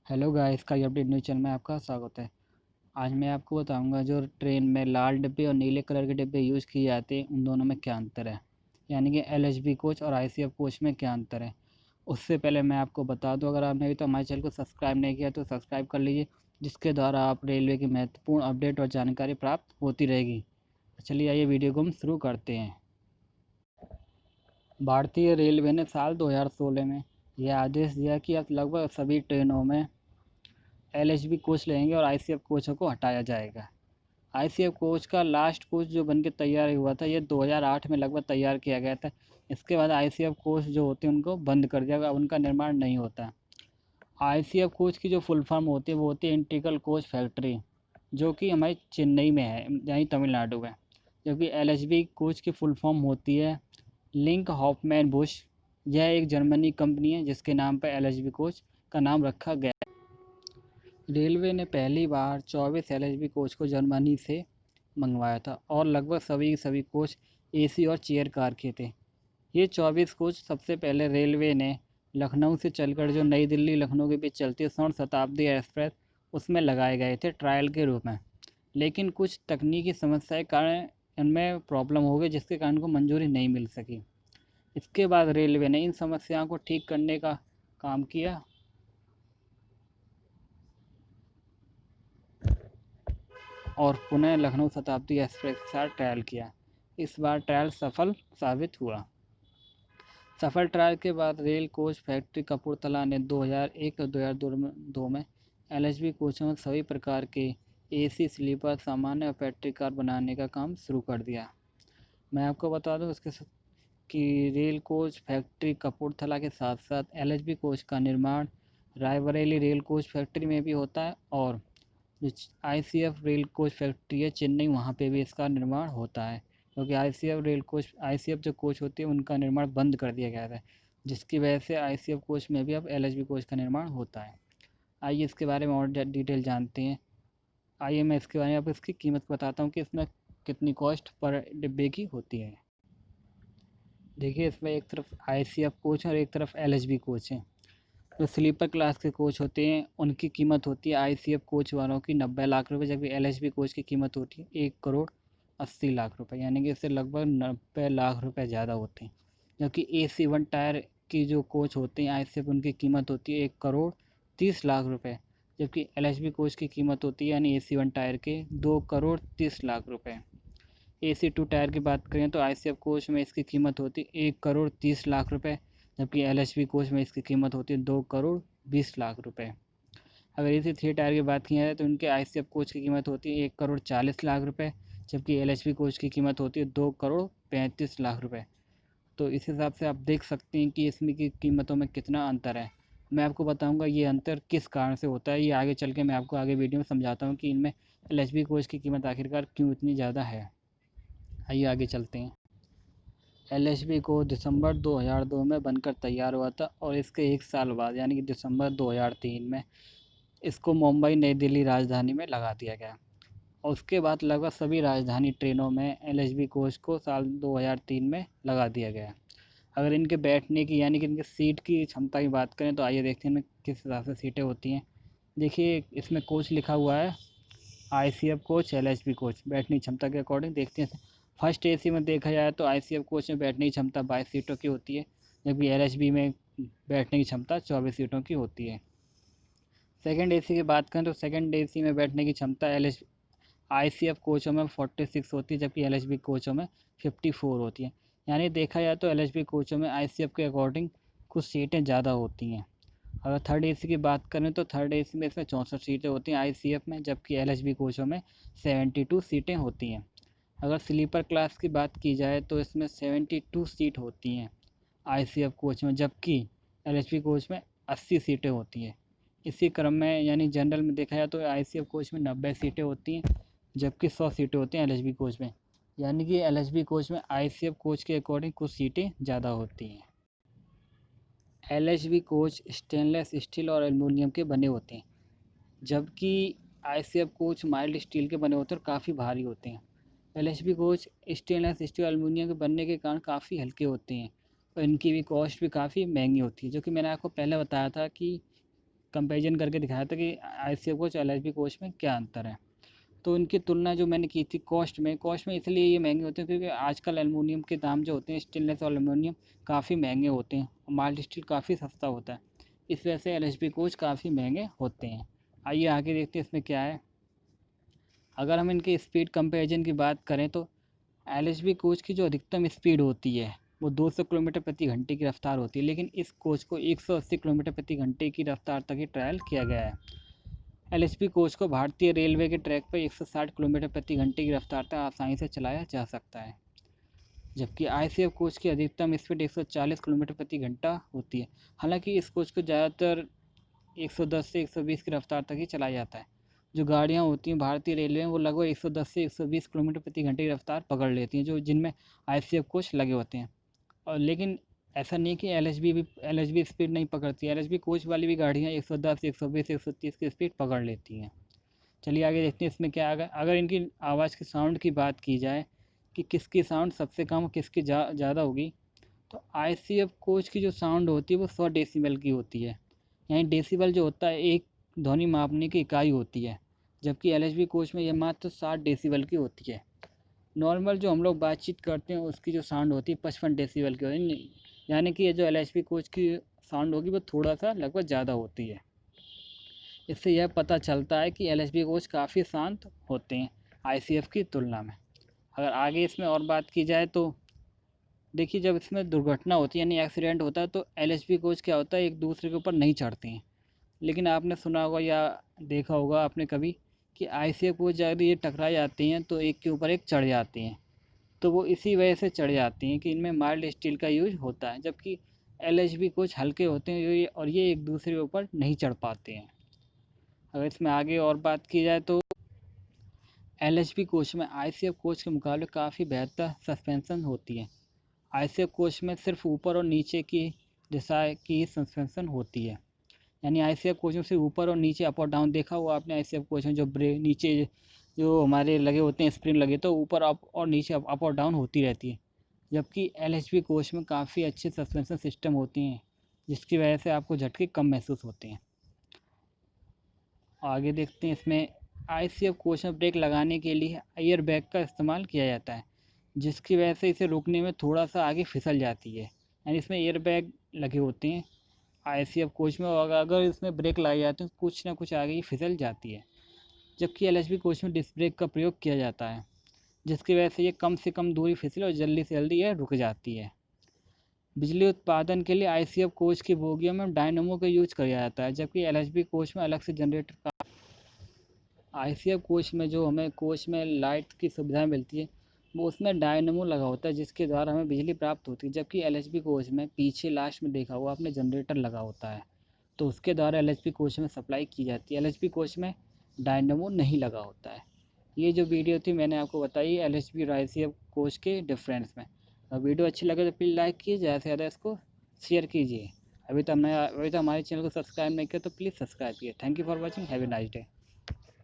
Hello guys का update news channel में आपका स्वागत है। आज मैं आपको बताऊंगा जो ट्रेन में लाल डिब्बे और नीले कलर के डिब्बे यूज़ किए जाते हैं उन दोनों में क्या अंतर है, यानी कि एलएचबी कोच और आईसीएफ कोच में क्या अंतर है। उससे पहले मैं आपको बता दूं, अगर आपने अभी तो हमारे चैनल को सब्सक्राइब नहीं किया तो सब्सक्राइब कर लीजिए, जिसके द्वारा आप रेलवे की महत्वपूर्ण अपडेट और जानकारी प्राप्त होती रहेगी। चलिए आइए वीडियो को हम शुरू करते हैं। भारतीय रेलवे ने साल 2016 में यह आदेश दिया कि अब लगभग सभी ट्रेनों में एलएचबी कोच लेंगे और आईसीएफ कोचों को हटाया जाएगा। आईसीएफ कोच का लास्ट कोच जो बनके तैयार हुआ था, ये 2008 में लगभग तैयार किया गया था। इसके बाद आईसीएफ कोच जो होते हैं उनको बंद कर दिया गया, उनका निर्माण नहीं होता। आईसीएफ कोच की जो फुल फॉर्म होती है वो होती है इंटीग्रल कोच फैक्ट्री, जो कि हमारी चेन्नई में है, यहीं तमिलनाडु में। जबकि एलएचबी कोच की फुल फॉर्म होती है लिंक हॉफमैन बुश। यह एक जर्मनी कंपनी है जिसके नाम पर एलएचबी कोच का नाम रखा गया। रेलवे ने पहली बार 24 एलएचबी कोच को जर्मनी से मंगवाया था और लगभग सभी कोच एसी और चेयर कार के थे। ये 24 कोच सबसे पहले रेलवे ने लखनऊ से चलकर जो नई दिल्ली लखनऊ के बीच चलती है स्वर्ण शताब्दी एक्सप्रेस, उसमें लगाए गए थे ट्रायल के रूप में। लेकिन कुछ तकनीकी समस्या के कारण इनमें प्रॉब्लम हो गई, जिसके कारण को मंजूरी नहीं मिल सकी। इसके बाद रेलवे ने इन समस्याओं को ठीक करने का काम किया और पुनः लखनऊ शताब्दी एक्सप्रेस के साथ ट्रायल किया। इस बार ट्रायल सफल साबित हुआ। सफल ट्रायल के बाद रेल कोच फैक्ट्री कपूरथला ने 2001 और 2002 में एलएचबी कोचों में सभी प्रकार के एसी स्लीपर सामान्य और पैट्री कार बनाने का काम शुरू कर दिया। मैं आपको बता दूं कि रेल कोच फैक्ट्री कपूरथला के साथ साथ एलएचबी कोच का निर्माण रायबरेली रेल कोच फैक्ट्री में भी होता है, और जो आईसीएफ रेल कोच फैक्ट्री है चेन्नई, वहाँ पे भी इसका निर्माण होता है। क्योंकि आईसीएफ जो कोच होती है उनका निर्माण बंद कर दिया गया था, जिसकी वजह से आईसीएफ कोच में भी अब एलएचबी कोच का निर्माण होता है। आइए इसके बारे में और डिटेल जानते हैं। आइए मैं इसके बारे में आपको इसकी कीमत बताता हूँ कि इसमें कितनी कॉस्ट पर डिब्बे की होती है। देखिए, इसमें एक तरफ आईसीएफ कोच है और एक तरफ एलएचबी कोच है। जो स्लीपर क्लास के कोच होते हैं उनकी कीमत होती है आईसीएफ कोच वालों की 90 लाख रुपए, जबकि एलएचबी कोच की कीमत होती है 1 करोड़ 80 लाख रुपए, यानी कि इससे लगभग 90 लाख रुपए ज़्यादा होते हैं। जबकि AC1 टायर की जो कोच होते हैं आईसीएफ, उनकी कीमत होती है 1 करोड़ 30 लाख रुपए, जबकि एलएचबी कोच की कीमत होती है यानी AC1 टायर के 2 करोड़ 30 लाख रुपए। AC2 टायर की बात करें तो आईसीएफ कोच में इसकी कीमत होती है 1 करोड़ 30 लाख रुपए, जबकि एलएचबी कोच में इसकी कीमत होती है 2 करोड़ 20 लाख रुपए। अगर AC3 टायर की बात की जाए तो उनके आईसीएफ कोच की कीमत होती है 1 करोड़ 40 लाख रुपए, जबकि एलएचबी कोच की कीमत होती है 2 करोड़ 35 लाख रुपए। तो इस हिसाब से आप देख सकते हैं कि इसमें की कीमतों में कितना अंतर है। मैं आपको बताऊंगा ये अंतर किस कारण से होता है, ये आगे चल के मैं आपको आगे वीडियो में समझाता हूँ कि इनमें एलएचबी कोच की कीमत आखिरकार क्यों इतनी ज़्यादा है। आइए आगे चलते हैं। एलएचबी को दिसंबर 2002 में बनकर तैयार हुआ था और इसके 1 साल बाद यानी कि दिसंबर 2003 में इसको मुंबई नई दिल्ली राजधानी में लगा दिया गया। और उसके बाद लगभग सभी राजधानी ट्रेनों में एलएचबी कोच को साल 2003 में लगा दिया गया। अगर इनके बैठने की यानी कि इनके सीट की क्षमता की बात करें तो आइए देखते हैं इनमें किस हिसाब से सीटें होती हैं। देखिए, इसमें कोच लिखा हुआ है आईसीएफ कोच एलएचबी कोच। बैठने की क्षमता के अकॉर्डिंग देखते हैं। फर्स्ट एसी में देखा जाए तो आईसीएफ कोच में बैठने की क्षमता 22 सीटों की होती है, जबकि एलएचबी में बैठने की क्षमता 24 सीटों की होती है। सेकंड एसी की बात करें तो सेकंड एसी में बैठने की क्षमता आईसीएफ कोचों में 46 होती है, जबकि एलएचबी कोचों में 54 होती है। यानी देखा जाए तो एलएचबी कोचों में आईसीएफ के अकॉर्डिंग कुछ सीटें ज़्यादा होती हैं। अगर थर्ड एसी की बात करें तो थर्ड एसी में इसमें 64 सीटें होती हैं आईसीएफ में, जबकि एलएचबी कोचों में 72 सीटें होती हैं। अगर स्लीपर क्लास की बात की जाए तो इसमें 72 सीट होती हैं आईसीएफ कोच में, जबकि एलएचबी कोच में 80 सीटें होती हैं। इसी क्रम में यानी जनरल में देखा जाए तो आईसीएफ कोच में 90 सीटें होती हैं, जबकि 100 सीटें होती हैं एलएचबी कोच में। यानी कि एलएचबी कोच में आईसीएफ कोच के अकॉर्डिंग कुछ सीटें ज़्यादा होती हैं। एलएचबी कोच स्टेनलेस स्टील और एल्युमिनियम के बने होते हैं, जबकि आईसीएफ कोच माइल्ड स्टील के बने होते हैं और काफ़ी भारी होते हैं। एलएचबी कोच स्टेनलेस स्टील और एल्युमिनियम के बनने के कारण काफ़ी हल्के होते हैं और इनकी भी कॉस्ट भी काफ़ी महंगी होती है। जो कि मैंने आपको पहले बताया था कि कंपैरिजन करके दिखाया था कि ICF कोच और LHB कोच में क्या अंतर है। तो इनकी तुलना जो मैंने की थी कॉस्ट में इसलिए ये महंगे होते हैं क्योंकि आजकल एलुमिनियम के दाम जो होते हैं, स्टेनलेस और एलुमिनियम काफ़ी महंगे होते हैं और माइल्ड स्टील काफ़ी सस्ता होता है। इस वजह से LHB कोच काफ़ी महंगे होते हैं। आइए आगे देखते हैं इसमें क्या है। अगर हम इनके स्पीड कंपैरिजन की बात करें तो LHB कोच की जो अधिकतम स्पीड होती है वो 200 किलोमीटर प्रति घंटे की रफ्तार होती है, लेकिन इस कोच को 180 किलोमीटर प्रति घंटे की रफ्तार तक ही ट्रायल किया गया है। LHB कोच को भारतीय रेलवे के ट्रैक पर 160 किलोमीटर प्रति घंटे की रफ्तार तक आसानी से चलाया जा सकता है, जबकि ICF कोच की अधिकतम स्पीड 140 किलोमीटर प्रति घंटा होती है। हालांकि इस कोच को ज़्यादातर 110 से 120 की रफ्तार तक ही चलाया जाता है। जो गाड़ियाँ होती हैं भारतीय रेलवे में वो लगभग 110 से 120 किलोमीटर प्रति घंटे की रफ्तार पकड़ लेती हैं, जो जिनमें ICF कोच लगे होते हैं। और लेकिन ऐसा नहीं कि LHB स्पीड नहीं पकड़ती है। LHB कोच वाली भी गाड़ियाँ 110, 120, 130 की स्पीड पकड़ लेती हैं। चलिए आगे देखते हैं इसमें क्या। अगर इनकी आवाज़ की साउंड की बात की जाए कि किसकी साउंड सबसे कम किसकी ज़्यादा होगी, तो ICF कोच की जो साउंड होती है वो 100 डेसिबल की होती है। यानी डेसिबल जो होता है एक ध्वनि मापने की इकाई होती है, जबकि LHB कोच में यह मात्र 60 डेसिबल की होती है। नॉर्मल जो हम लोग बातचीत करते हैं उसकी जो साउंड होती है 55 डेसिबल की होती है, यानी कि ये जो LHB कोच की साउंड होगी वो थोड़ा सा लगभग ज़्यादा होती है। इससे यह पता चलता है कि LHB कोच काफ़ी शांत होते हैं ICF की तुलना में। अगर आगे इसमें और बात की जाए तो देखिए, जब इसमें दुर्घटना होती है यानी एक्सीडेंट होता है तो LHB कोच क्या होता है, एक दूसरे के ऊपर नहीं चढ़ते हैं। लेकिन आपने सुना होगा या देखा होगा आपने कभी कि ICF कोच जब ये टकरा जाती हैं तो एक के ऊपर एक चढ़ जाती हैं। तो वो इसी वजह से चढ़ जाती हैं कि इनमें माइल्ड स्टील का यूज होता है, जबकि LHB कोच हल्के होते हैं और ये एक दूसरे के ऊपर नहीं चढ़ पाते हैं। अगर इसमें आगे और बात की जाए तो LHB कोच में ICF कोच के मुकाबले काफ़ी बेहतर सस्पेंशन होती है। ICF कोच में सिर्फ ऊपर और नीचे की दिशा की सस्पेंशन होती है। यानी ICF कोच में सिर्फ ऊपर और नीचे अप और डाउन देखा हुआ आपने। ICF कोच में जो ब्रेक नीचे जो हमारे लगे होते हैं स्प्रिंग लगे तो ऊपर अप और नीचे अप और डाउन होती रहती है, जबकि LHB कोच में काफ़ी अच्छे सस्पेंशन सिस्टम होती हैं जिसकी वजह से आपको झटके कम महसूस होते हैं। आगे देखते हैं इसमें ICF कोच में ब्रेक लगाने के लिए एयर बैग का इस्तेमाल किया जाता है, जिसकी वजह से इसे रोकने में थोड़ा सा आगे फिसल जाती है। यानी इसमें एयर बैग लगे होते हैं ICF कोच में, और अगर इसमें ब्रेक लगाई जाती है तो कुछ ना कुछ आगे ही फिसल जाती है। जबकि LHB कोच में डिस्क ब्रेक का प्रयोग किया जाता है, जिसकी वजह से ये कम से कम दूरी फिसले और जल्दी से जल्दी ये रुक जाती है। बिजली उत्पादन के लिए ICF कोच की बोगियों में डायनमो का यूज किया जाता है, जबकि LHB कोच में अलग से जनरेटर का। ICF कोच में जो हमें कोच में लाइट की सुविधा मिलती है वो उसमें डायनमो लगा होता है जिसके द्वारा हमें बिजली प्राप्त होती है, जबकि LHB कोच में पीछे लास्ट में देखा हुआ आपने जनरेटर लगा होता है, तो उसके द्वारा LHB कोच में सप्लाई की जाती है। LHB कोच में डायनमो नहीं लगा होता है। ये जो वीडियो थी मैंने आपको बताई LHB और ICF कोच के डिफरेंस में। वीडियो अच्छी लगे तो प्लीज़ लाइक कीजिए, ज़्यादा से ज़्यादा इसको शेयर कीजिए। अभी तक हमारे चैनल को सब्सक्राइब नहीं किया तो प्लीज़ सब्सक्राइब कीजिए। Thank you for watching, have a nice day.